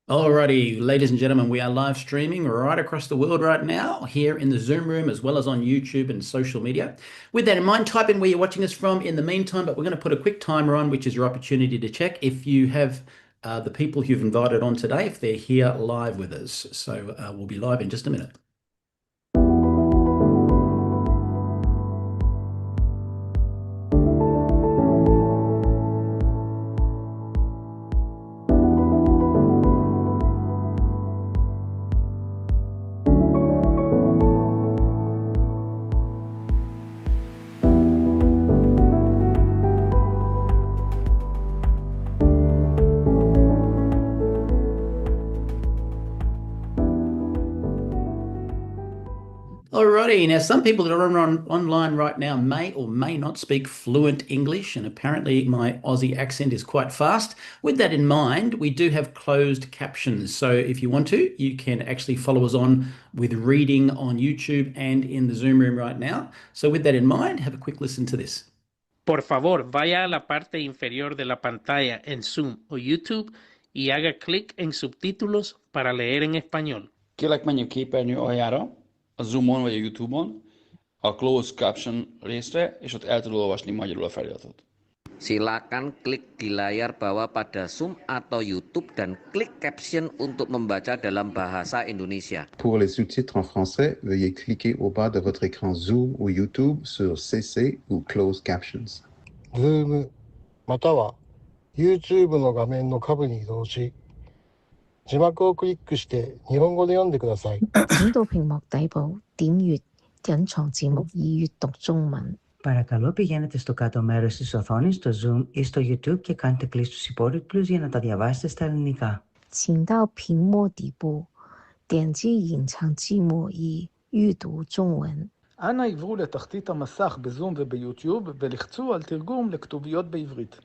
Alrighty, ladies and gentlemen, we are live streaming right across the world right now, here in the Zoom room, as well as on YouTube and social media. With that in mind, type in where you're watching us from in the meantime, but we're going to put a quick timer on, which is your opportunity to check if you have the people you've invited on today, if they're here live with us. So we'll be live in just a minute. Alrighty, now some people that are online right now may or may not speak fluent English, and apparently my Aussie accent is quite fast. With that in mind, we do have closed captions. So if you want to, you can actually follow us on with reading on YouTube and in the Zoom room right now. So with that in mind, have a quick listen to this. Por favor, vaya a la parte inferior de la pantalla en Zoom o YouTube y haga clic en subtítulos para leer en español. Kérlek, menjünk képernyő aljára, a Zoomon vagy a YouTube-on, a Closed Caption részre, és ott el tudod olvasni magyarul a feliratot. Silakan klik di layar bawah pada Zoom atau YouTube dan klik caption untuk membaca dalam bahasa Indonesia. Pour les sous-titres en français, veuillez cliquer au bas de votre écran Zoom ou YouTube sur CC ou Closed Captions. Zoom または YouTube の画面の下部に移動し、字幕をクリックして日本語で読んでください。请到屏幕底部點閱隱藏字幕以閱讀中文。Παρακαλώ πηγαίνετε στο κάτω μέρος της οθόνης, στο Zoom ή στο YouTube και κάντε κλικ στους υπότιτλους για να τα διαβάσετε στα ελληνικά. 請到屏幕底部點擊隱藏字幕以閱讀中文. אנא עברו לתחתית המסך בזום וביוטיוב ולחצו על תרגום לכתוביות בעברית.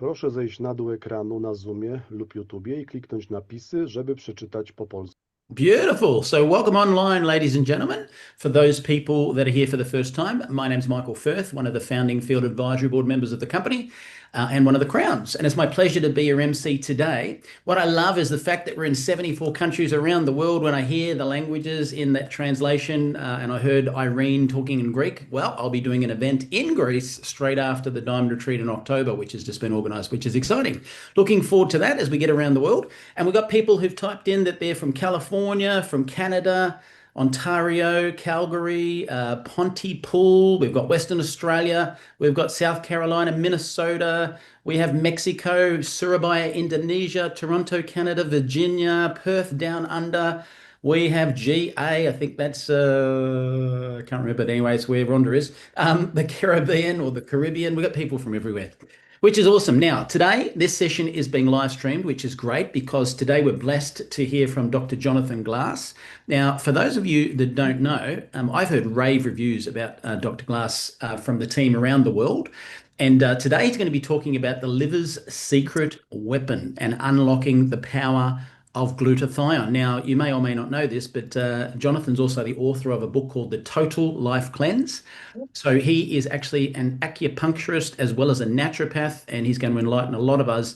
Proszę zejść na dół ekranu na Zoomie lub YouTubie i kliknąć napisy, żeby przeczytać po polsku. Beautiful. So welcome online, ladies and gentlemen. For those people that are here for the first time, my name's Michael Firth, one of the founding field advisory board members of the company and one of the crowns. And it's my pleasure to be your MC today. What I love is the fact that we're in 74 countries around the world. When I hear the languages in that translation, and I heard Irene talking in Greek, well, I'll be doing an event in Greece straight after the Diamond Retreat in October, which has just been organised, which is exciting. Looking forward to that as we get around the world. And we've got people who've typed in that they're from California, from Canada, Ontario, Calgary, Pontypool, we've got Western Australia, we've got South Carolina, Minnesota, we have Mexico, Surabaya, Indonesia, Toronto, Canada, Virginia, Perth down under. We have GA, I think that's, I can't remember, but anyways, where Rhonda is, the Caribbean or the Caribbean. We've got people from everywhere, which is awesome. Now, today, this session is being live streamed, which is great because today we're blessed to hear from Dr. Johnathan Glass. Now, for those of you that don't know, I've heard rave reviews about Dr. Glass from the team around the world. And today he's going to be talking about the liver's secret weapon and unlocking the power of glutathione. Now, you may or may not know this, but Jonathan's also the author of a book called The Total Life Cleanse. So he is actually an acupuncturist as well as a naturopath, and he's going to enlighten a lot of us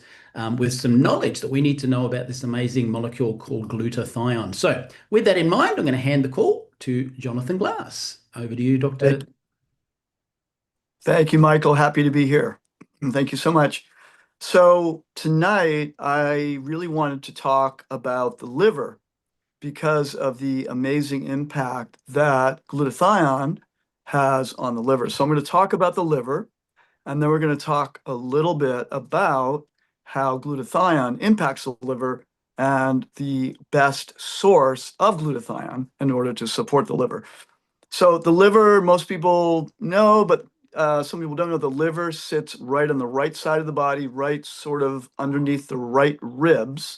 with some knowledge that we need to know about this amazing molecule called glutathione. So with that in mind, I'm going to hand the call to Johnathan Glass. Over to you, Dr. Thank you, Michael. Happy to be here. Thank you so much. So tonight, I really wanted to talk about the liver because of the amazing impact that glutathione has on the liver. So I'm going to talk about the liver, and then we're going to talk a little bit about how glutathione impacts the liver and the best source of glutathione in order to support the liver. So the liver, most people know, but some people don't know, the liver sits right on the right side of the body, right sort of underneath the right ribs.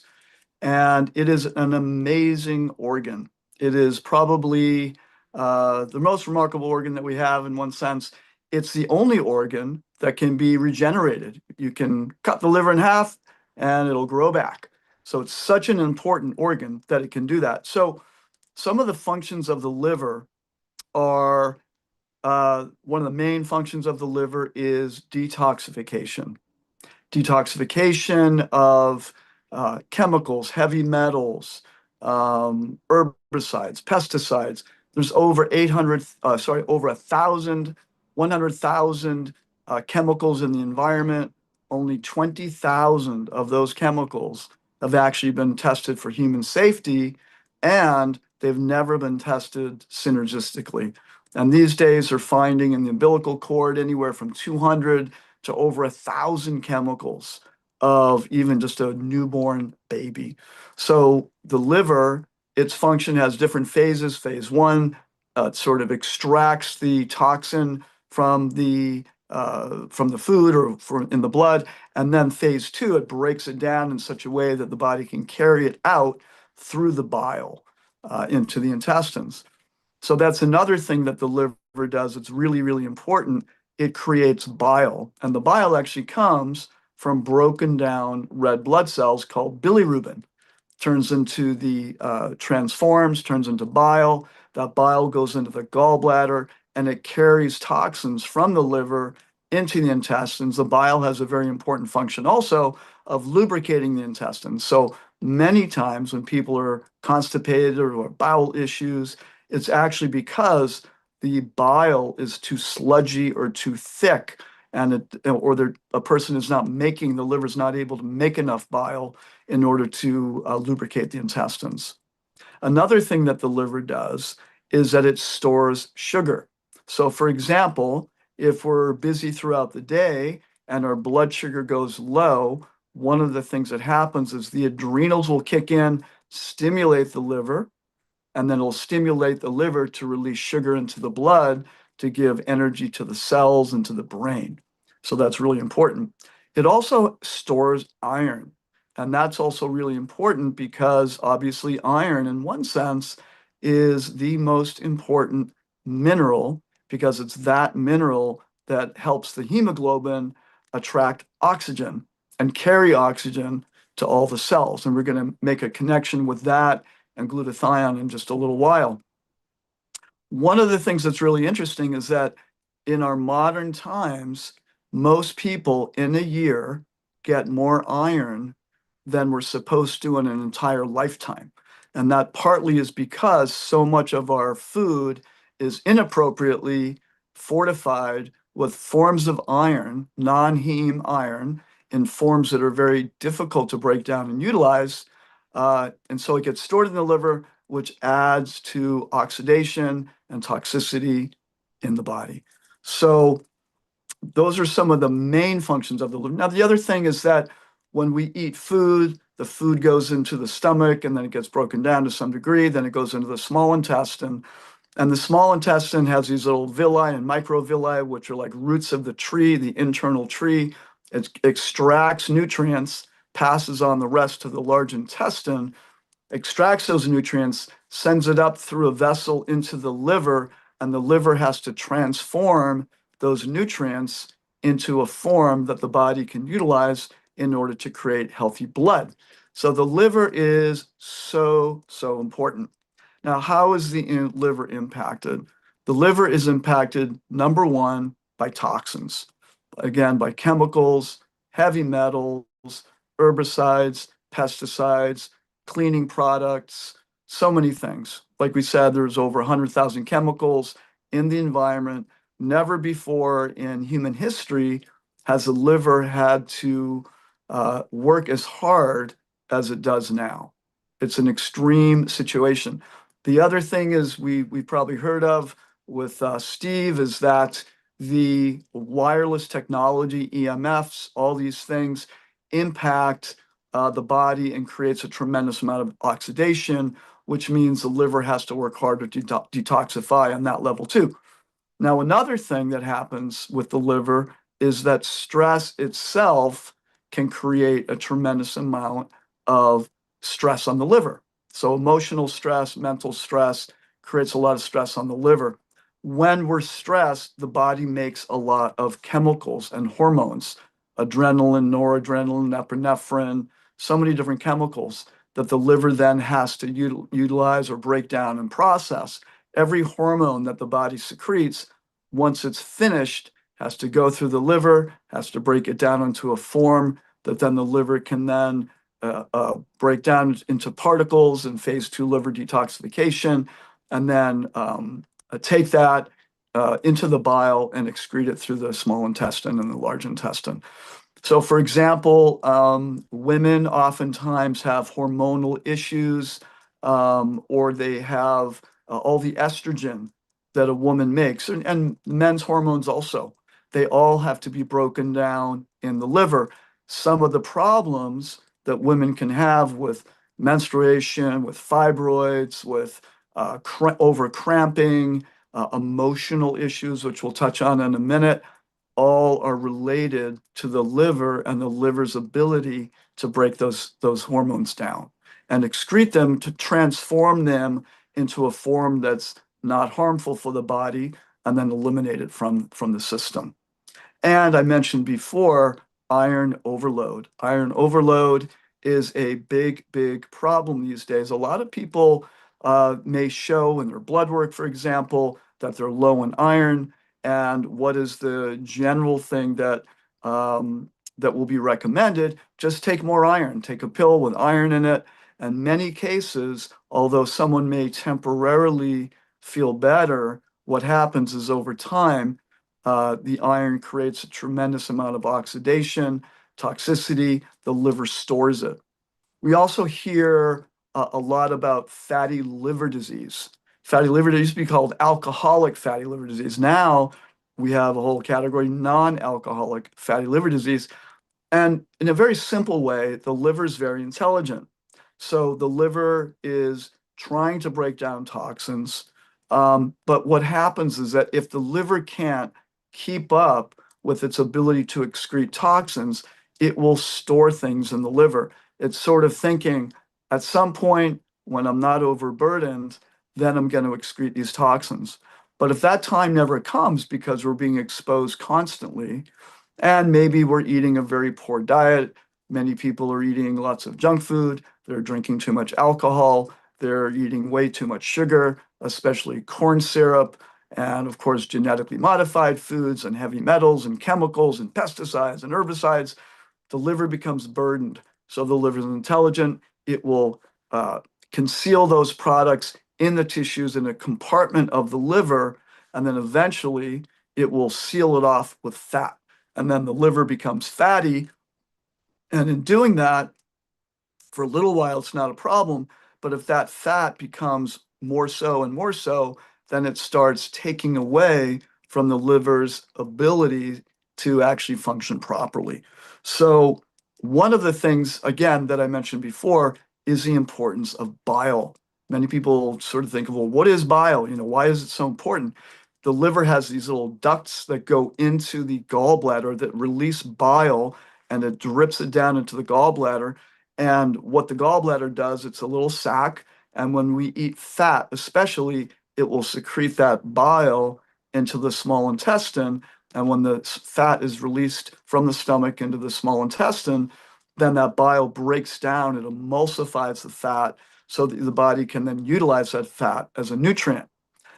And it is an amazing organ. It is probably the most remarkable organ that we have in one sense. It's the only organ that can be regenerated. You can cut the liver in half and it'll grow back. So it's such an important organ that it can do that. So some of the functions of the liver are one of the main functions of the liver is detoxification. Detoxification of chemicals, heavy metals, herbicides, pesticides. There's over 100,000 chemicals in the environment. Only 20,000 of those chemicals have actually been tested for human safety, and they've never been tested synergistically. And these days are finding in the umbilical cord anywhere from 200 to over 1,000 chemicals of even just a newborn baby. So the liver, its function has different phases. Phase one, it sort of extracts the toxin from the food or in the blood. And then phase two, it breaks it down in such a way that the body can carry it out through the bile into the intestines. So that's another thing that the liver does. It's really, really important. It creates bile. And the bile actually comes from broken down red blood cells called bilirubin. Turns into transforms, turns into bile. That bile goes into the gallbladder and it carries toxins from the liver into the intestines. The bile has a very important function also of lubricating the intestines. So many times when people are constipated or bowel issues, it's actually because the bile is too sludgy or too thick, and a person is not making, the liver's not able to make enough bile in order to lubricate the intestines. Another thing that the liver does is that it stores sugar. So for example, if we're busy throughout the day and our blood sugar goes low, one of the things that happens is the adrenals will kick in, stimulate the liver, and then it'll stimulate the liver to release sugar into the blood to give energy to the cells and to the brain. So that's really important. It also stores iron. And that's also really important because obviously iron, in one sense, is the most important mineral because it's that mineral that helps the hemoglobin attract oxygen and carry oxygen to all the cells. And we're going to make a connection with that and glutathione in just a little while. One of the things that's really interesting is that in our modern times, most people in a year get more iron than we're supposed to in an entire lifetime. And that partly is because so much of our food is inappropriately fortified with forms of iron, non-heme iron, in forms that are very difficult to break down and utilize. And so it gets stored in the liver, which adds to oxidation and toxicity in the body. So those are some of the main functions of the liver. Now, the other thing is that when we eat food, the food goes into the stomach and then it gets broken down to some degree. Then it goes into the small intestine. And the small intestine has these little villi and microvilli, which are like roots of the tree, the internal tree. It extracts nutrients, passes on the rest to the large intestine, extracts those nutrients, sends it up through a vessel into the liver, and the liver has to transform those nutrients into a form that the body can utilize in order to create healthy blood. So the liver is so, so important. Now, how is the liver impacted? The liver is impacted, number one, by toxins. Again, by chemicals, heavy metals, herbicides, pesticides, cleaning products, so many things. Like we said, there's over 100,000 chemicals in the environment. Never before in human history has the liver had to work as hard as it does now. It's an extreme situation. The other thing is we've probably heard of with Steve is that the wireless technology, EMFs, all these things impact the body and creates a tremendous amount of oxidation, which means the liver has to work harder to detoxify on that level too. Now, another thing that happens with the liver is that stress itself can create a tremendous amount of stress on the liver. So emotional stress, mental stress creates a lot of stress on the liver. When we're stressed, the body makes a lot of chemicals and hormones, adrenaline, noradrenaline, epinephrine, so many different chemicals that the liver then has to utilize or break down and process. Every hormone that the body secretes, once it's finished, has to go through the liver, has to break it down into a form that then the liver can then break down into particles in phase 2 liver detoxification, and then take that into the bile and excrete it through the small intestine and the large intestine. So, for example, women oftentimes have hormonal issues, or they have all the estrogen that a woman makes, and men's hormones also. They all have to be broken down in the liver. Some of the problems that women can have with menstruation, with fibroids, with over cramping, emotional issues, which we'll touch on in a minute, all are related to the liver and the liver's ability to break those hormones down and excrete them to transform them into a form that's not harmful for the body, and then eliminate it from the system. And I mentioned before, iron overload. Iron overload is a big, big problem these days. A lot of people may show in their blood work, for example, that they're low in iron. And what is the general thing that will be recommended? Just take more iron. Take a pill with iron in it. In many cases, although someone may temporarily feel better, what happens is over time, the iron creates a tremendous amount of oxidation, toxicity. The liver stores it. We also hear a lot about fatty liver disease. Fatty liver disease used to be called alcoholic fatty liver disease. Now we have a whole category, non-alcoholic fatty liver disease. And in a very simple way, the liver is very intelligent. So the liver is trying to break down toxins. But what happens is that if the liver can't keep up with its ability to excrete toxins, it will store things in the liver. It's sort of thinking, at some point when I'm not overburdened, then I'm going to excrete these toxins. But if that time never comes because we're being exposed constantly, and maybe we're eating a very poor diet, many people are eating lots of junk food, they're drinking too much alcohol, they're eating way too much sugar, especially corn syrup, and of course, genetically modified foods and heavy metals and chemicals and pesticides and herbicides. The liver becomes burdened. So the liver is intelligent. It will conceal those products in the tissues in a compartment of the liver, and then eventually it will seal it off with fat. And then the liver becomes fatty. And in doing that, for a little while, it's not a problem. But if that fat becomes more so and more so, then it starts taking away from the liver's ability to actually function properly. So one of the things, again, that I mentioned before is the importance of bile. Many people sort of think, well, what is bile? Why is it so important? The liver has these little ducts that go into the gallbladder that release bile, and it drips it down into the gallbladder. And what the gallbladder does, it's a little sac. And when we eat fat, especially, it will secrete that bile into the small intestine. And when the fat is released from the stomach into the small intestine, then that bile breaks down, it emulsifies the fat so that the body can then utilize that fat as a nutrient.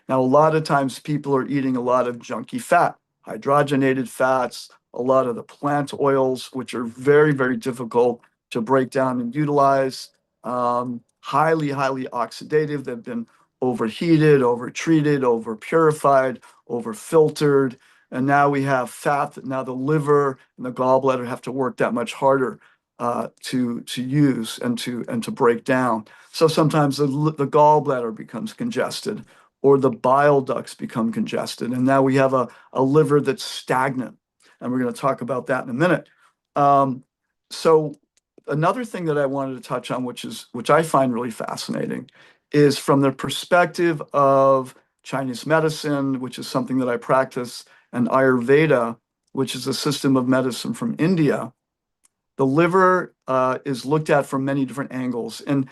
Now, a lot of times people are eating a lot of junky fat, hydrogenated fats, a lot of the plant oils, which are very, very difficult to break down and utilize, highly, highly oxidative. They've been overheated, over-treated, over-purified, over-filtered. And now we have fat that now the liver and the gallbladder have to work that much harder to use and to break down. So sometimes the gallbladder becomes congested, or the bile ducts become congested. And now we have a liver that's stagnant. And we're going to talk about that in a minute. So another thing that I wanted to touch on, which I find really fascinating, is from the perspective of Chinese medicine, which is something that I practice, and Ayurveda, which is a system of medicine from India. The liver is looked at from many different angles. And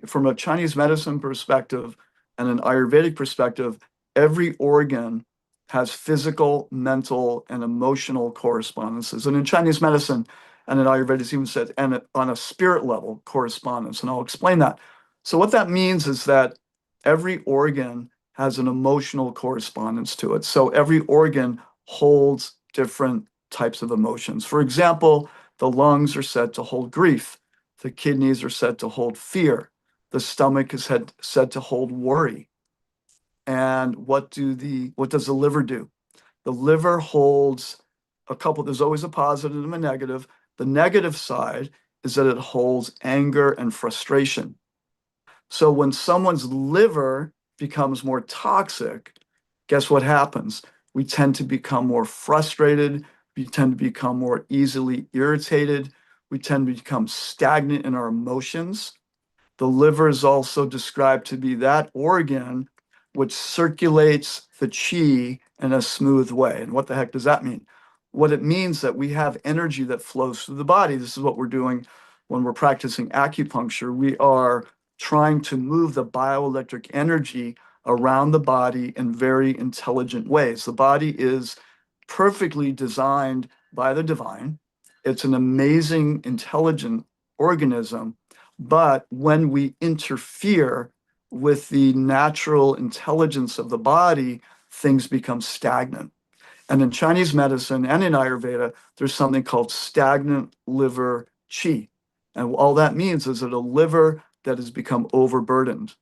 from a Chinese medicine perspective and an Ayurvedic perspective, every organ has physical, mental, and emotional correspondences. And in Chinese medicine and in Ayurveda, it's even said, and on a spirit level correspondence. And I'll explain that. So what that means is that every organ has an emotional correspondence to it. So every organ holds different types of emotions. For example, the lungs are said to hold grief. The kidneys are said to hold fear. The stomach is said to hold worry. And what does the liver do? The liver holds there's always a positive and a negative. The negative side is that it holds anger and frustration. So when someone's liver becomes more toxic, guess what happens? We tend to become more frustrated. We tend to become more easily irritated. We tend to become stagnant in our emotions. The liver is also described to be that organ which circulates the qi in a smooth way. And what the heck does that mean? What it means that we have energy that flows through the body. This is what we're doing when we're practicing acupuncture. We are trying to move the bioelectric energy around the body in very intelligent ways. The body is perfectly designed by the divine. It's an amazing, intelligent organism. But when we interfere with the natural intelligence of the body, things become stagnant. And in Chinese medicine and in Ayurveda, there's something called stagnant liver qi. And all that means is that a liver that has become overburdened.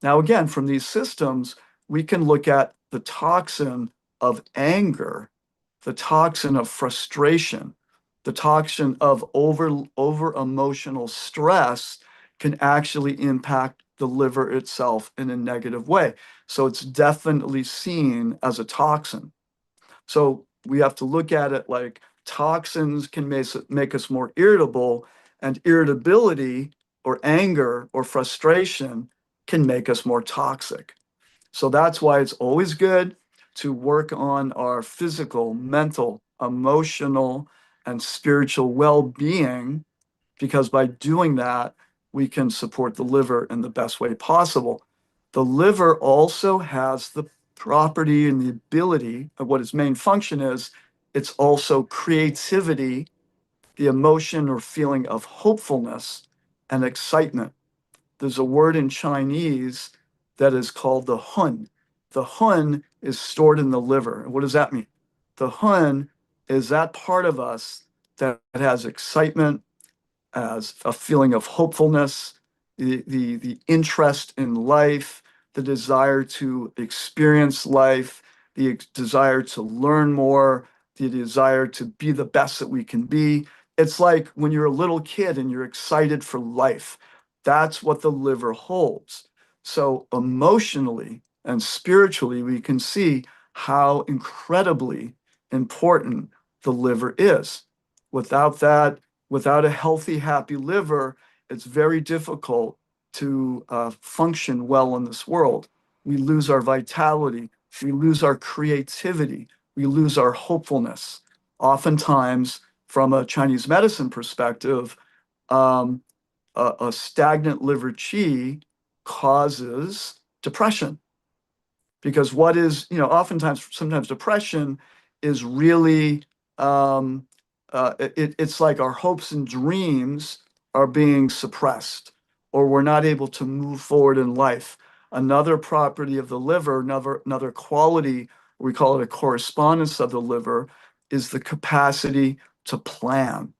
Now, again, from these systems, we can look at the toxin of anger, the toxin of frustration, the toxin of over emotional stress can actually impact the liver itself in a negative way. So it's definitely seen as a toxin. So we have to look at it like toxins can make us more irritable, and irritability or anger or frustration can make us more toxic. So that's why it's always good to work on our physical, mental, emotional, and spiritual well-being, because by doing that, we can support the liver in the best way possible. The liver also has the property and the ability of what its main function is. It's also creativity, the emotion or feeling of hopefulness and excitement. There's a word in Chinese that is called the hun. The hun is stored in the liver. What does that mean? The hun is that part of us that has excitement, as a feeling of hopefulness, the interest in life, the desire to experience life, the desire to learn more, the desire to be the best that we can be. It's like when you're a little kid and you're excited for life. That's what the liver holds. So emotionally and spiritually, we can see how incredibly important the liver is. Without that, without a healthy, happy liver, it's very difficult to function well in this world. We lose our vitality, we lose our creativity, we lose our hopefulness. Oftentimes, from a Chinese medicine perspective, a stagnant liver qi causes depression. Because sometimes depression is really, it's like our hopes and dreams are being suppressed, or we're not able to move forward in life. Another property of the liver, another quality, we call it a correspondence of the liver, is the capacity to plan.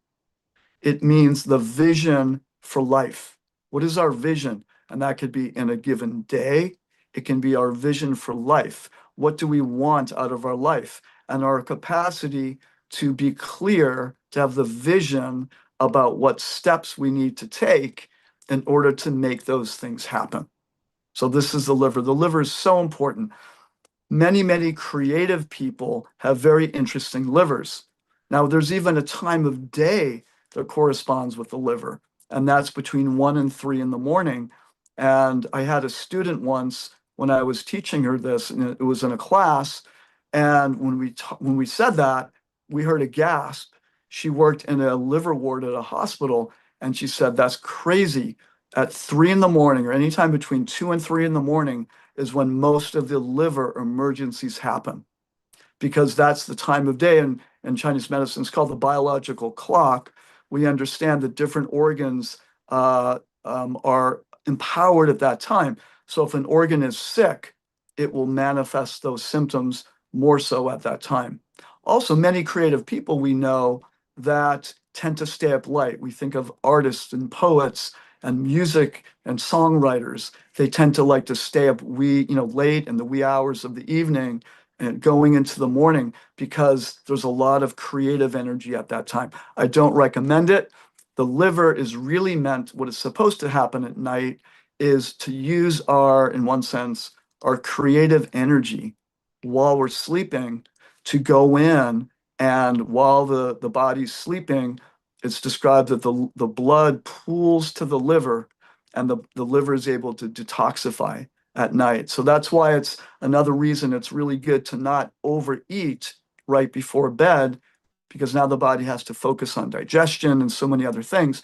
It means the vision for life. What is our vision? And that could be in a given day. It can be our vision for life. What do we want out of our life? And our capacity to be clear, to have the vision about what steps we need to take in order to make those things happen. So this is the liver. The liver is so important. Many, many creative people have very interesting livers. Now, there's even a time of day that corresponds with the liver, and that's between 1 and 3 in the morning. And I had a student once when I was teaching her this, and it was in a class, and when we said that, we heard a gasp. She worked in a liver ward at a hospital, and she said, "That's crazy. At 3 in the morning, or anytime between 2 and 3 in the morning, is when most of the liver emergencies happen," because that's the time of day. And in Chinese medicine, it's called the biological clock. We understand that different organs are empowered at that time. So if an organ is sick, it will manifest those symptoms more so at that time. Also, many creative people we know that tend to stay up late. We think of artists and poets and music and songwriters. They tend to like to stay up late in the wee hours of the evening and going into the morning because there's a lot of creative energy at that time. I don't recommend it. The liver is really meant, what is supposed to happen at night is to use in one sense, our creative energy while we're sleeping to go in, and while the body's sleeping, it's described that the blood pools to the liver and the liver is able to detoxify at night. So that's why it's another reason it's really good to not overeat right before bed, because now the body has to focus on digestion and so many other things.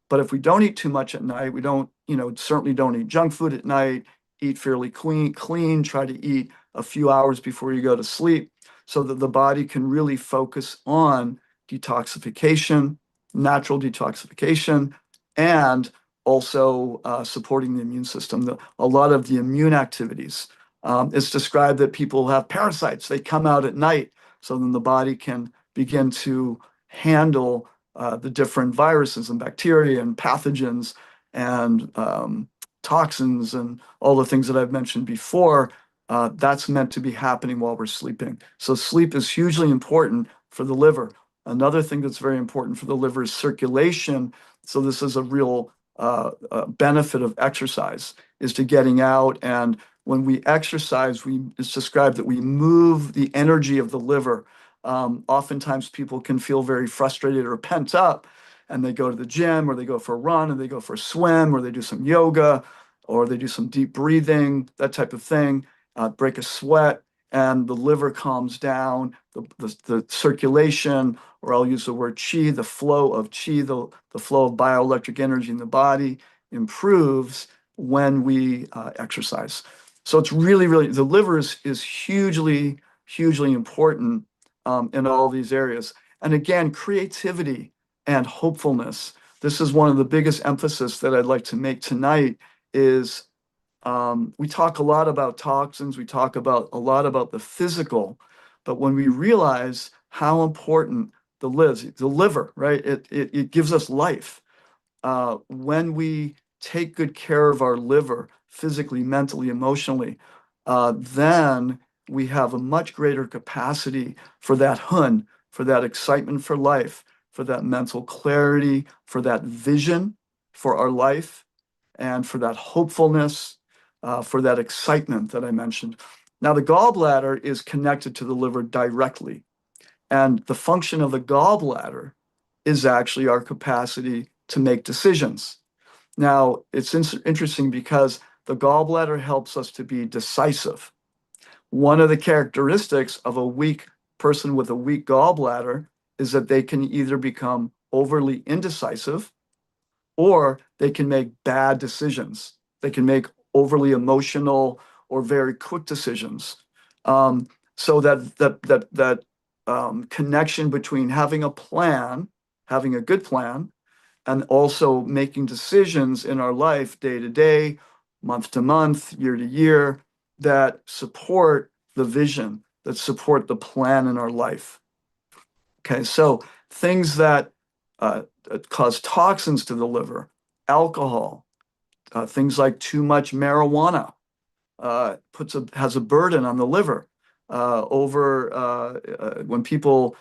But if we don't eat too much at night, we don't, certainly don't eat junk food at night, eat fairly clean, try to eat a few hours before you go to sleep so that the body can really focus on detoxification, natural detoxification, and also supporting the immune system. A lot of the immune activities. It's described that people have parasites. They come out at night, so then the body can begin to handle the different viruses and bacteria and pathogens and toxins and all the things that I've mentioned before. That's meant to be happening while we're sleeping. So sleep is hugely important for the liver. Another thing that's very important for the liver is circulation. So this is a real benefit of exercise, is to getting out. And when we exercise, it's described that we move the energy of the liver. Oftentimes people can feel very frustrated or pent up, and they go to the gym, or they go for a run, or they go for a swim, or they do some yoga, or they do some deep breathing, that type of thing, break a sweat, and the liver calms down, the circulation, or I'll use the word chi, the flow of chi, the flow of bioelectric energy in the body improves when we exercise. So it's really, the liver is hugely, hugely important in all these areas. And again, creativity and hopefulness. This is one of the biggest emphasis that I'd like to make tonight is we talk a lot about toxins, we talk a lot about the physical, but when we realize how important the liver, right? It gives us life. When we take good care of our liver, physically, mentally, emotionally, then we have a much greater capacity for that hun, for that excitement for life, for that mental clarity, for that vision for our life, and for that hopefulness, for that excitement that I mentioned. Now, the gallbladder is connected to the liver directly, and the function of the gallbladder is actually our capacity to make decisions. Now, it's interesting because the gallbladder helps us to be decisive. One of the characteristics of a weak person with a weak gallbladder is that they can either become overly indecisive or they can make bad decisions. They can make overly emotional or very quick decisions. So that connection between having a plan, having a good plan, and also making decisions in our life day to day, month to month, year to year, that support the vision, that support the plan in our life. Okay, so things that cause toxins to the liver, alcohol, things like too much marijuana has a burden on the liver. When people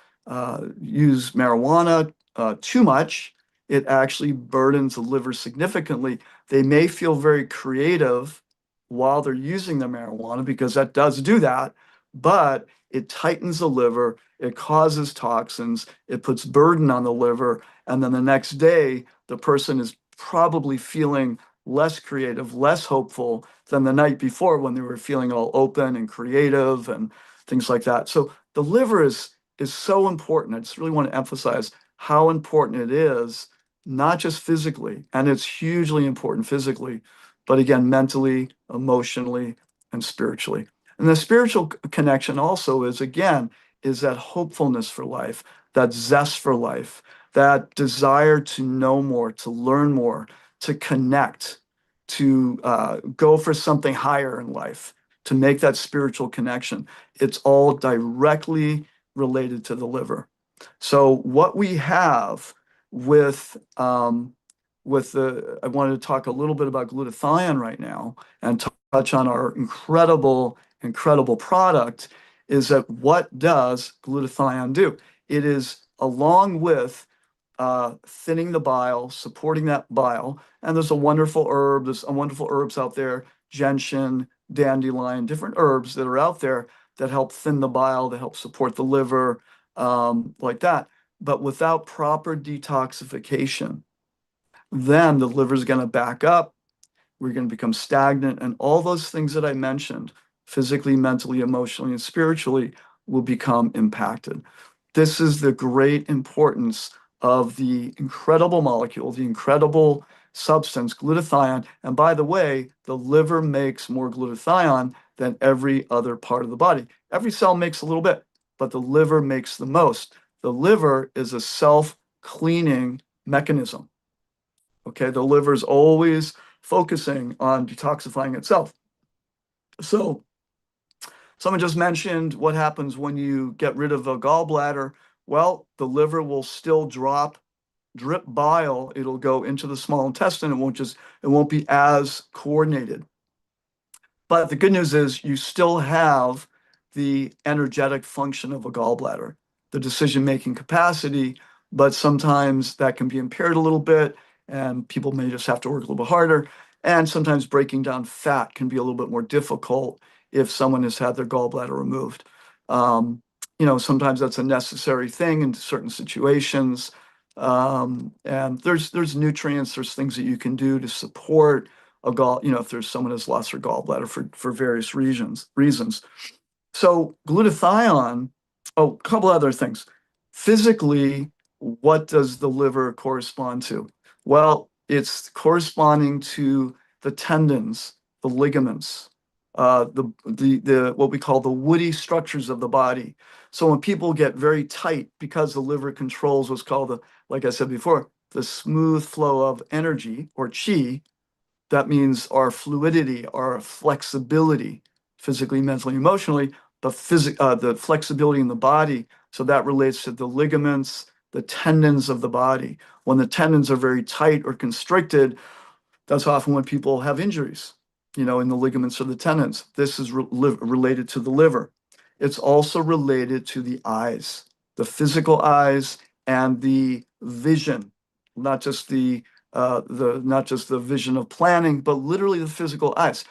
use marijuana too much, it actually burdens the liver significantly. They may feel very creative while they're using the marijuana, because that does do that, but it tightens the liver, it causes toxins, it puts burden on the liver, and then the next day, the person is probably feeling less creative, less hopeful than the night before when they were feeling all open and creative and things like that. So the liver is so important. I just really want to emphasize how important it is, not just physically, and it's hugely important physically, but again, mentally, emotionally, and spiritually. And the spiritual connection also is that hopefulness for life, that zest for life, that desire to know more, to learn more, to connect, to go for something higher in life, to make that spiritual connection. It's all directly related to the liver. So what we have with I wanted to talk a little bit about glutathione right now and touch on our incredible product. Is that what does glutathione do? It is, along with thinning the bile, supporting that bile, and there's wonderful herbs out there, gentian, dandelion, different herbs that are out there that help thin the bile, that help support the liver, like that. But without proper detoxification, then the liver is going to back up. We're going to become stagnant, and all those things that I mentioned, physically, mentally, emotionally, and spiritually, will become impacted. This is the great importance of the incredible molecule, the incredible substance, glutathione. And by the way, the liver makes more glutathione than every other part of the body. Every cell makes a little bit, but the liver makes the most. The liver is a self-cleaning mechanism. Okay, the liver is always focusing on detoxifying itself. So someone just mentioned what happens when you get rid of a gallbladder. Well, the liver will still drip bile. It'll go into the small intestine. It won't be as coordinated. But the good news is you still have the energetic function of a gallbladder, the decision-making capacity, but sometimes that can be impaired a little bit, and people may just have to work a little bit harder. And sometimes breaking down fat can be a little bit more difficult if someone has had their gallbladder removed. Sometimes that's a necessary thing in certain situations. And there's nutrients, there's things that you can do to support if there's someone who's lost their gallbladder for various reasons. So glutathione, a couple other things. Physically, what does the liver correspond to? Well, it's corresponding to the tendons, the ligaments, what we call the woody structures of the body. So when people get very tight, because the liver controls what's called like I said before, the smooth flow of energy or chi, that means our fluidity, our flexibility, physically, mentally, emotionally, the flexibility in the body. So that relates to the ligaments, the tendons of the body. When the tendons are very tight or constricted, that's often when people have injuries, in the ligaments or the tendons. This is related to the liver. It's also related to the eyes, the physical eyes, and the vision, not just the vision of planning, but literally the physical eyes.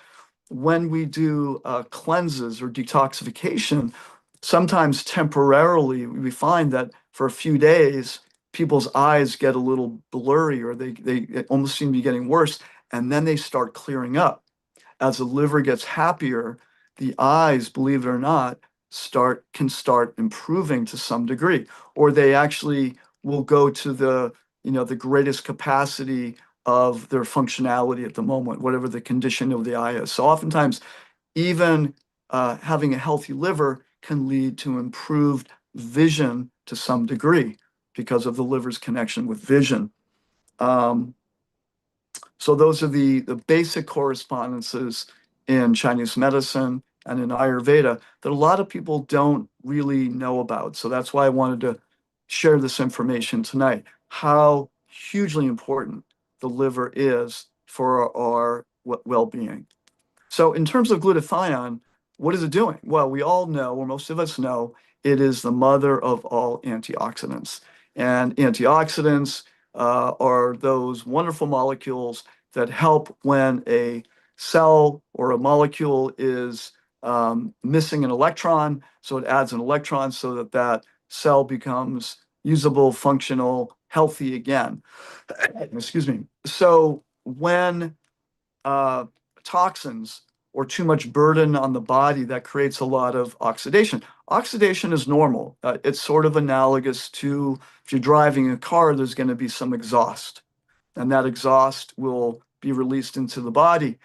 When we do cleanses or detoxification, sometimes temporarily we find that for a few days, people's eyes get a little blurry, or they almost seem to be getting worse, and then they start clearing up. As the liver gets happier, the eyes, believe it or not, can start improving to some degree, or they actually will go to the greatest capacity of their functionality at the moment, whatever the condition of the eye is. So oftentimes, even having a healthy liver can lead to improved vision to some degree because of the liver's connection with vision. So those are the basic correspondences in Chinese medicine and in Ayurveda that a lot of people don't really know about. So that's why I wanted to share this information tonight, how hugely important the liver is for our well-being. So in terms of glutathione, what is it doing? Well, we all know, or most of us know, it is the mother of all antioxidants. And antioxidants are those wonderful molecules that help when a cell or a molecule is missing an electron. So it adds an electron so that that cell becomes usable, functional, healthy again. Excuse me. So when toxins or too much burden on the body, that creates a lot of oxidation. Oxidation is normal. It's sort of analogous to if you're driving a car, there's going to be some exhaust, and that exhaust will be released into the body.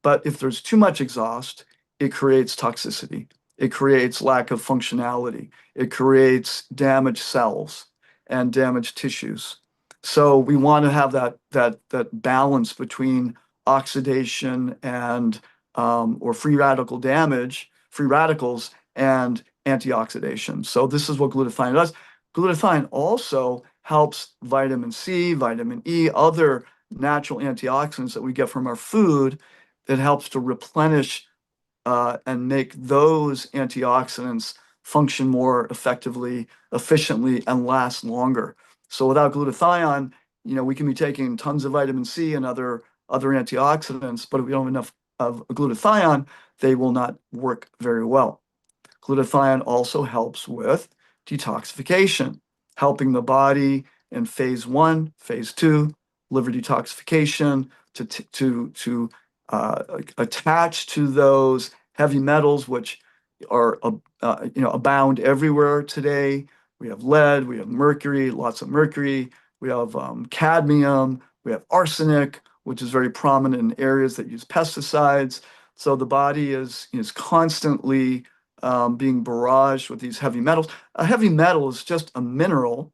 But if there's too much exhaust, it creates toxicity. It creates lack of functionality. It creates damaged cells and damaged tissues. So we want to have that balance between oxidation and or free radical damage, free radicals, and antioxidation. So this is what glutathione does. Glutathione also helps vitamin C, vitamin E, other natural antioxidants that we get from our food. It helps to replenish and make those antioxidants function more effectively, efficiently, and last longer. So without glutathione, we can be taking tons of vitamin C and other antioxidants, but if we don't have enough of glutathione, they will not work very well. Glutathione also helps with detoxification, helping the body in phase 1, phase 2, liver detoxification, to attach to those heavy metals, which are abound everywhere today. We have lead, we have mercury, lots of mercury, we have cadmium, we have arsenic, which is very prominent in areas that use pesticides. So the body is constantly being barraged with these heavy metals. A heavy metal is just a mineral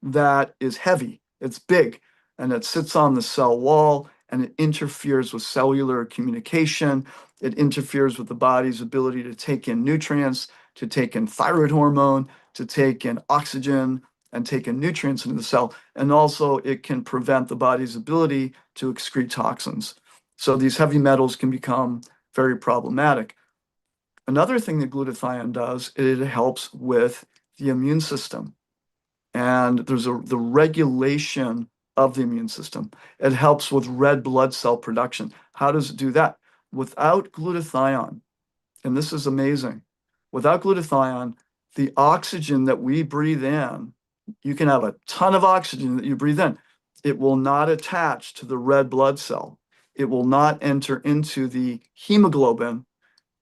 that is heavy, it's big, and it sits on the cell wall, and it interferes with cellular communication. It interferes with the body's ability to take in nutrients, to take in thyroid hormone, to take in oxygen, and take in nutrients into the cell. And also it can prevent the body's ability to excrete toxins. So these heavy metals can become very problematic. Another thing that glutathione does, it helps with the immune system. And there's the regulation of the immune system. It helps with red blood cell production. How does it do that? Without glutathione, and this is amazing, without glutathione, the oxygen that we breathe in, you can have a ton of oxygen that you breathe in. It will not attach to the red blood cell. It will not enter into the hemoglobin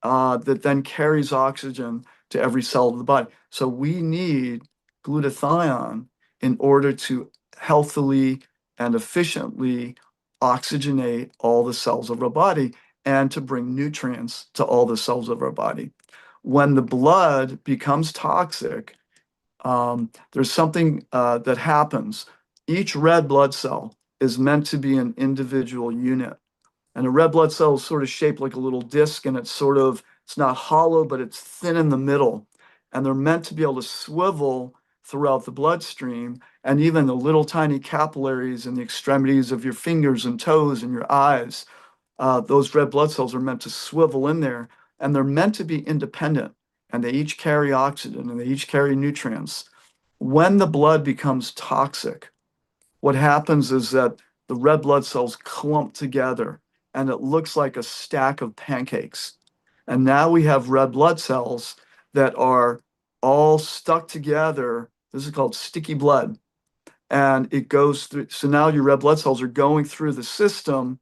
that then carries oxygen to every cell of the body. So we need glutathione in order to healthily and efficiently oxygenate all the cells of our body and to bring nutrients to all the cells of our body. When the blood becomes toxic, there's something that happens. Each red blood cell is meant to be an individual unit. And a red blood cell is sort of shaped like a little disc, and it's not hollow, but it's thin in the middle. And they're meant to be able to swivel throughout the bloodstream, and even the little tiny capillaries in the extremities of your fingers and toes and your eyes. Those red blood cells are meant to swivel in there, and they're meant to be independent, and they each carry oxygen and they each carry nutrients. When the blood becomes toxic, what happens is that the red blood cells clump together and it looks like a stack of pancakes. And now we have red blood cells that are all stuck together. This is called sticky blood. And it goes through, so now your red blood cells are going through the system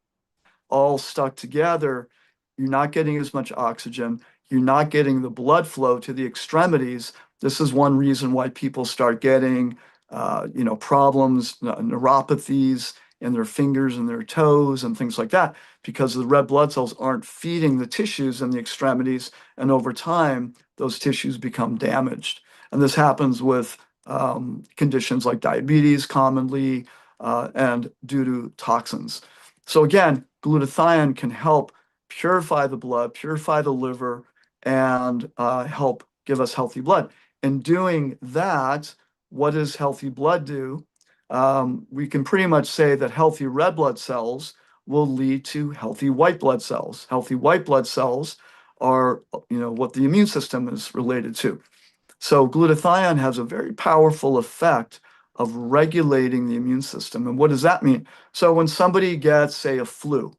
all stuck together. You're not getting as much oxygen. You're not getting the blood flow to the extremities. This is one reason why people start getting problems, neuropathies in their fingers and their toes and things like that, because the red blood cells aren't feeding the tissues in the extremities, and over time, those tissues become damaged. And this happens with conditions like diabetes commonly, and due to toxins. So again, glutathione can help purify the blood, purify the liver, and help give us healthy blood. In doing that, what does healthy blood do? We can pretty much say that healthy red blood cells will lead to healthy white blood cells. Healthy white blood cells are, what the immune system is related to. So glutathione has a very powerful effect of regulating the immune system. And what does that mean? So when somebody gets, say, a flu,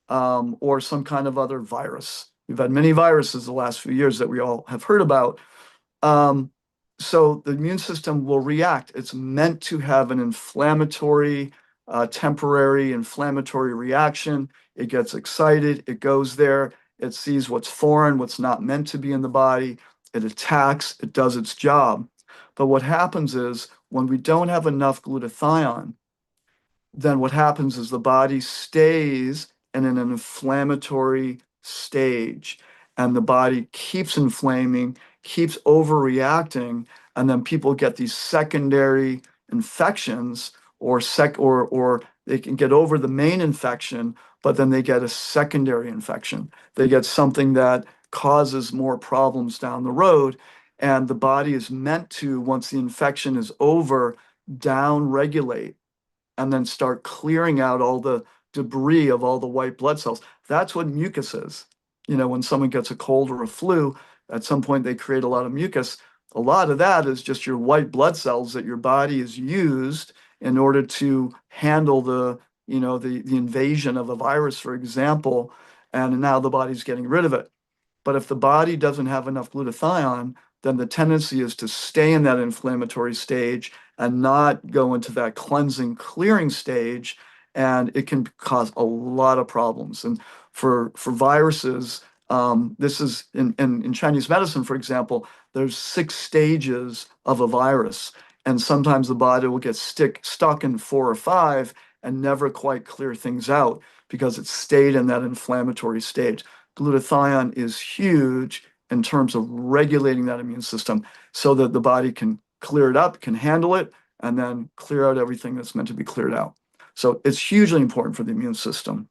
or some kind of other virus, we've had many viruses the last few years that we all have heard about. So the immune system will react. It's meant to have an inflammatory, temporary inflammatory reaction. It gets excited, it goes there, it sees what's foreign, what's not meant to be in the body, it attacks, it does its job. But what happens is when we don't have enough glutathione, then what happens is the body stays in an inflammatory stage, and the body keeps inflaming, keeps overreacting, and then people get these secondary infections, or they can get over the main infection, but then they get a secondary infection. They get something that causes more problems down the road, and the body is meant to, once the infection is over, down regulate and then start clearing out all the debris of all the white blood cells. That's what mucus is. You know, when someone gets a cold or a flu, at some point they create a lot of mucus. A lot of that is just your white blood cells that your body has used in order to handle the, you know, the invasion of a virus, for example, and now the body's getting rid of it. But if the body doesn't have enough glutathione, then the tendency is to stay in that inflammatory stage and not go into that cleansing, clearing stage, and it can cause a lot of problems. And for viruses, this is in Chinese medicine, for example, there's 6 stages of a virus, and sometimes the body will get stuck in 4 or 5 and never quite clear things out because it stayed in that inflammatory stage. Glutathione is huge in terms of regulating that immune system so that the body can clear it up, can handle it, and then clear out everything that's meant to be cleared out. So it's hugely important for the immune system.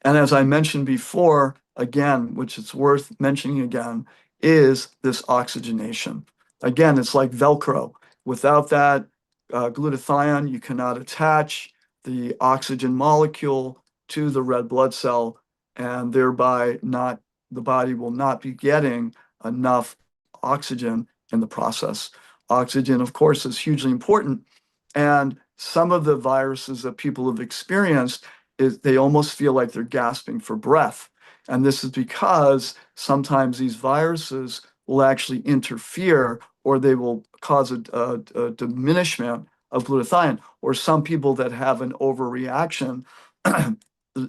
And as I mentioned before, again, which it's worth mentioning again, is this oxygenation. Again, it's like Velcro. Without that glutathione, you cannot attach the oxygen molecule to the red blood cell, and thereby the body will not be getting enough oxygen in the process. Oxygen, of course, is hugely important. And some of the viruses that people have experienced is they almost feel like they're gasping for breath. And this is because sometimes these viruses will actually interfere or they will cause a diminishment of glutathione. Or some people that have an overreaction,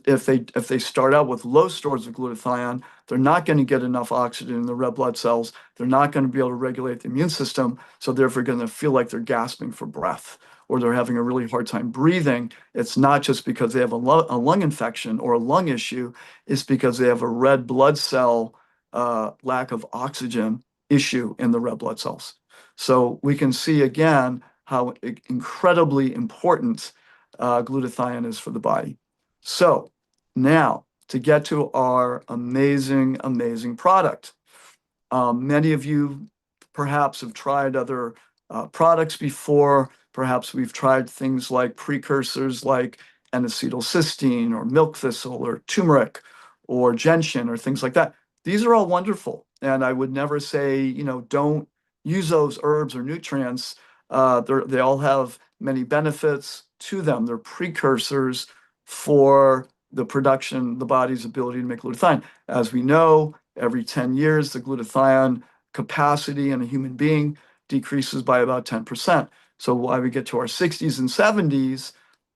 if they start out with low stores of glutathione, they're not going to get enough oxygen in the red blood cells. They're not going to be able to regulate the immune system. So therefore going to feel like they're gasping for breath, or they're having a really hard time breathing. It's not just because they have a lung infection or a lung issue, it's because they have a red blood cell lack of oxygen issue in the red blood cells. So we can see again how incredibly important glutathione is for the body. So now to get to our amazing, amazing product. Many of you perhaps have tried other products before. Perhaps we've tried things like precursors like N-acetylcysteine or milk thistle or turmeric or gentian or things like that. These are all wonderful. And I would never say, you know, don't use those herbs or nutrients. They all have many benefits to them. They're precursors for the production, the body's ability to make glutathione. As we know, every 10 years, the glutathione capacity in a human being decreases by about 10%. So while we get to our 60s and 70s,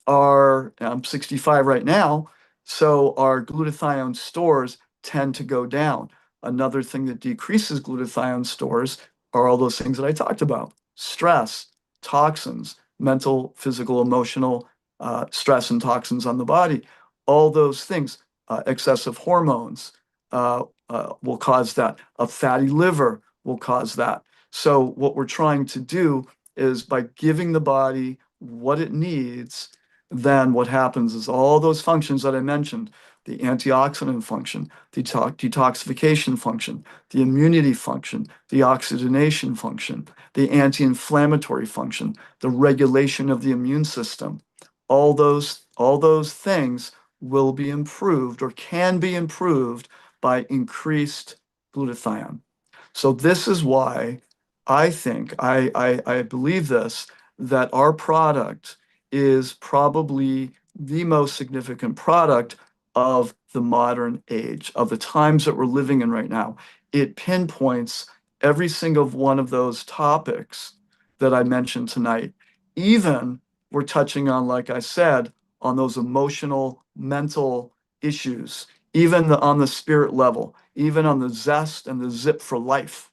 I'm 65 right now, so our glutathione stores tend to go down. Another thing that decreases glutathione stores are all those things that I talked about: stress, toxins, mental, physical, emotional stress and toxins on the body. All those things, excessive hormones will cause that. A fatty liver will cause that. So what we're trying to do is, by giving the body what it needs, then what happens is all those functions that I mentioned, the antioxidant function, the detoxification function, the immunity function, the oxygenation function, the anti-inflammatory function, the regulation of the immune system, all those things will be improved or can be improved by increased glutathione. So this is why I think, I believe this, that our product is probably the most significant product of the modern age, of the times that we're living in right now. It pinpoints every single one of those topics that I mentioned tonight. Even we're touching on, like I said, on those emotional, mental issues, even on the spirit level, even on the zest and the zip for life.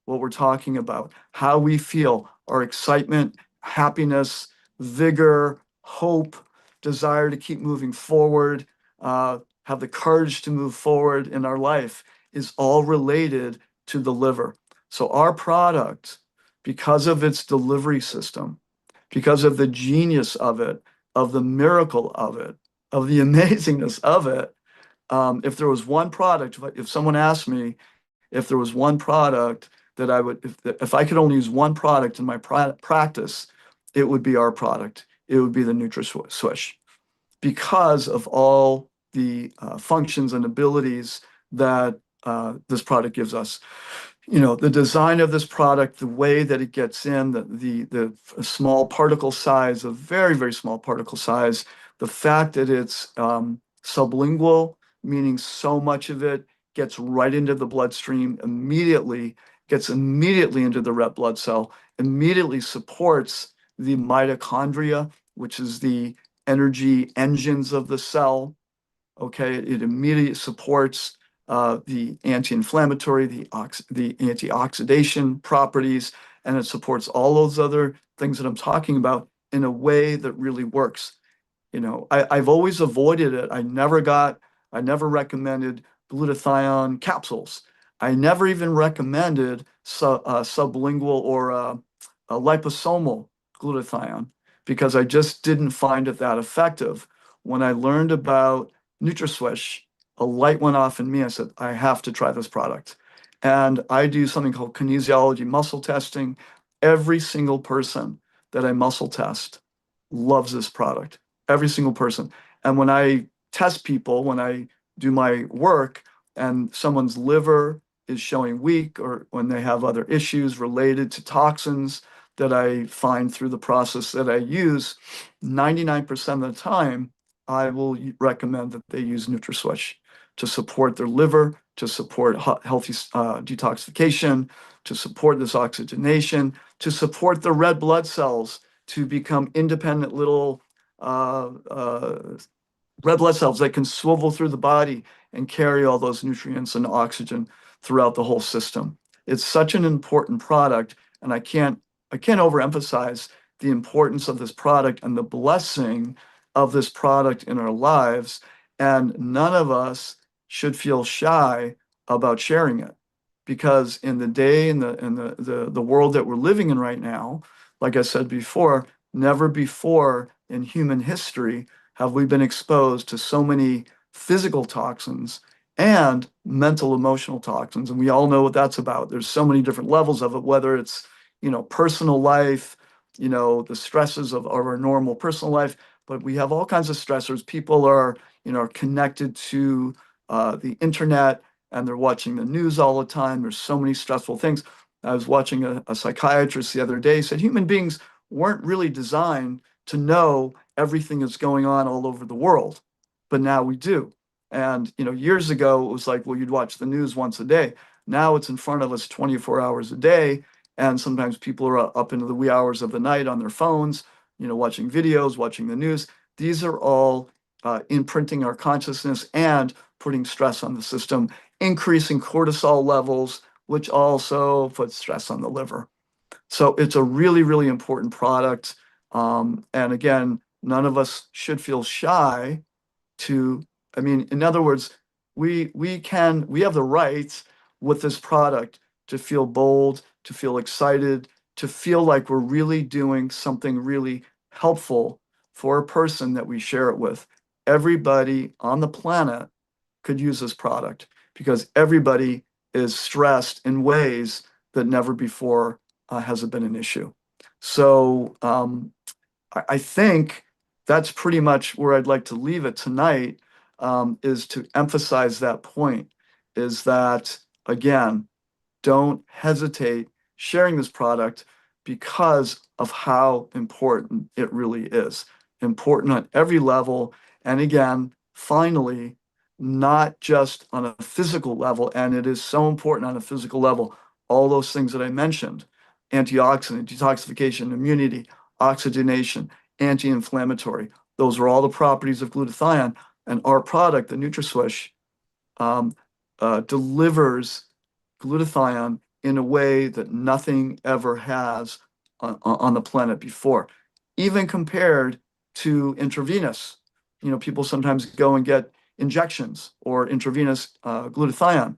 What we're talking about, how we feel, our excitement, happiness, vigor, hope, desire to keep moving forward, have the courage to move forward in our life, is all related to the liver. So our product, because of its delivery system, because of the genius of it, of the miracle of it, of the amazingness of it, if there was one product, if someone asked me if there was one product that I would, if I could only use one product in my practice, it would be our product. It would be the NutraSwish, because of all the functions and abilities that this product gives us. You know, the design of this product, the way that it gets in, the small particle size, a very, very small particle size, the fact that it's sublingual, meaning so much of it gets right into the bloodstream immediately, gets immediately into the red blood cell, immediately supports the mitochondria, which is the energy engines of the cell. Okay, it immediately supports the anti-inflammatory, the antioxidation properties, and it supports all those other things that I'm talking about in a way that really works. You know, I've always avoided it. I never recommended glutathione capsules. I never even recommended sublingual or a liposomal glutathione, because I just didn't find it that effective. When I learned about NutraSwish, a light went off in me. I said, I have to try this product. And I do something called kinesiology muscle testing. Every single person that I muscle test loves this product. Every single person. And when I test people, when I do my work and someone's liver is showing weak, or when they have other issues related to toxins that I find through the process that I use, 99% of the time, I will recommend that they use NutraSwish to support their liver, to support healthy detoxification, to support this oxygenation, to support the red blood cells to become independent little red blood cells that can swivel through the body and carry all those nutrients and oxygen throughout the whole system. It's such an important product, and I can't overemphasize the importance of this product and the blessing of this product in our lives. And none of us should feel shy about sharing it, because in the day, in the world that we're living in right now, like I said before, never before in human history have we been exposed to so many physical toxins and mental emotional toxins. And we all know what that's about. There's so many different levels of it, whether it's, you know, personal life, you know, the stresses of our normal personal life, but we have all kinds of stressors. People are, you know, connected to the internet, and they're watching the news all the time. There's so many stressful things. I was watching a psychiatrist the other day, said human beings weren't really designed to know everything that's going on all over the world, but now we do. And, you know, years ago, it was like, well, you'd watch the news once a day. Now it's in front of us 24 hours a day. And sometimes people are up into the wee hours of the night on their phones, you know, watching videos, watching the news. These are all imprinting our consciousness and putting stress on the system, increasing cortisol levels, which also puts stress on the liver. So it's a really, really important product. And again, none of us should feel shy to, I mean, in other words, we have the right with this product to feel bold, to feel excited, to feel like we're really doing something really helpful for a person that we share it with. Everybody on the planet could use this product, because everybody is stressed in ways that never before has it been an issue. So I think that's pretty much where I'd like to leave it tonight, is to emphasize that point, is that, again, don't hesitate sharing this product because of how important it really is. Important on every level. And again, finally, not just on a physical level, and it is so important on a physical level, all those things that I mentioned: antioxidant, detoxification, immunity, oxygenation, anti-inflammatory. Those are all the properties of glutathione. And our product, the NutraSwish, delivers glutathione in a way that nothing ever has on the planet before, even compared to intravenous. You know, people sometimes go and get injections or intravenous glutathione.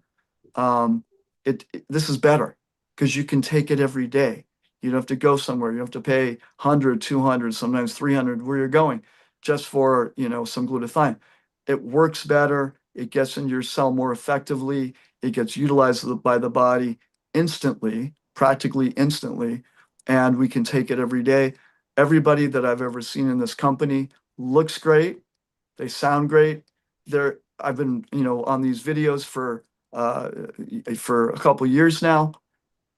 This is better because you can take it every day. You don't have to go somewhere. You don't have to pay 100, 200, sometimes 300 where you're going just for, you know, some glutathione. It works better. It gets in your cell more effectively. It gets utilized by the body instantly, practically instantly, and we can take it every day. Everybody that I've ever seen in this company looks great. They sound great. I've been, on these videos for a couple of years now.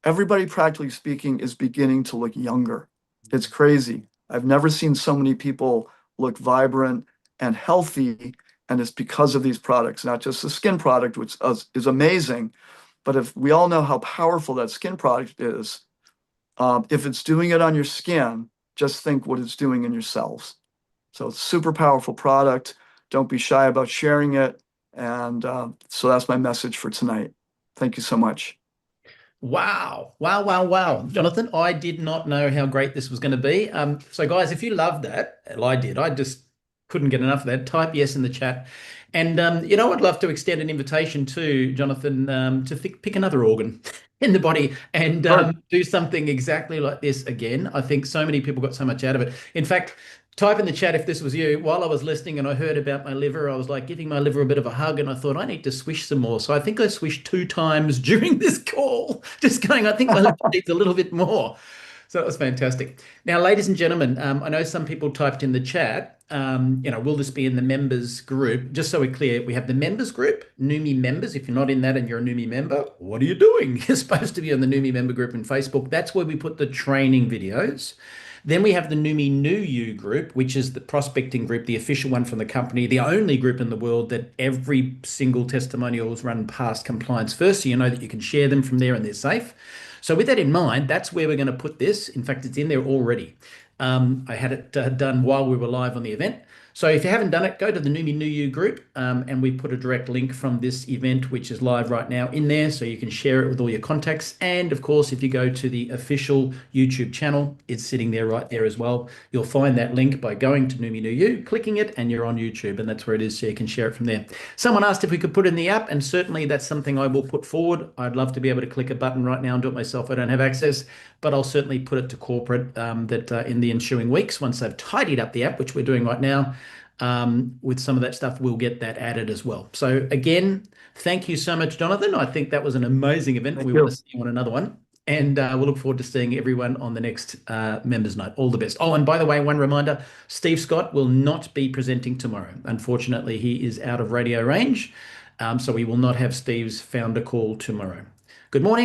Everybody, practically speaking, is beginning to look younger. It's crazy. I've never seen so many people look vibrant and healthy, and it's because of these products, not just the skin product, which is amazing, but if we all know how powerful that skin product is, if it's doing it on your skin, just think what it's doing in your cells. So it's a super powerful product. Don't be shy about sharing it. And so that's my message for tonight. Thank you so much. Wow. Wow, wow, wow. Jonathan, I did not know how great this was going to be. So guys, if you love that, well, I did. I just couldn't get enough of that. Type yes in the chat. And, I'd love to extend an invitation to Jonathan to pick another organ in the body and do something exactly like this again. I think so many people got so much out of it. In fact, type in the chat if this was you. While I was listening and I heard about my liver, I was like giving my liver a bit of a hug and I thought I need to swish some more. So I think I swished 2 times during this call, just going, I think my liver needs a little bit more. So that was fantastic. Now, ladies and gentlemen, I know some people typed in the chat, will this be in the members group? Just so we're clear, we have the members group, Neumi members. If you're not in that and you're a Neumi member, what are you doing? You're supposed to be on the Neumi member group in Facebook. That's where we put the training videos. Then we have the Neumi New You group, which is the prospecting group, the official one from the company, the only group in the world that every single testimonial is run past compliance first. So you know that you can share them from there and they're safe. So with that in mind, that's where we're going to put this. In fact, it's in there already. I had it done while we were live on the event. So if you haven't done it, go to the Neumi New You group and we put a direct link from this event, which is live right now, in there so you can share it with all your contacts. And of course, if you go to the official YouTube channel, it's sitting there right there as well. You'll find that link by going to Neumi New You, clicking it, and you're on YouTube, and that's where it is, so you can share it from there. Someone asked if we could put it in the app, and certainly that's something I will put forward. I'd love to be able to click a button right now and do it myself. I don't have access, but I'll certainly put it to corporate that in the ensuing weeks, once they've tidied up the app, which we're doing right now, with some of that stuff, we'll get that added as well. So again, thank you so much, Jonathan. I think that was an amazing event. We want to see you on another one. And we'll look forward to seeing everyone on the next members night. All the best. Oh, and by the way, one reminder, Steve Scott will not be presenting tomorrow. Unfortunately, he is out of radio range. So we will not have Steve's founder call tomorrow. Good morning.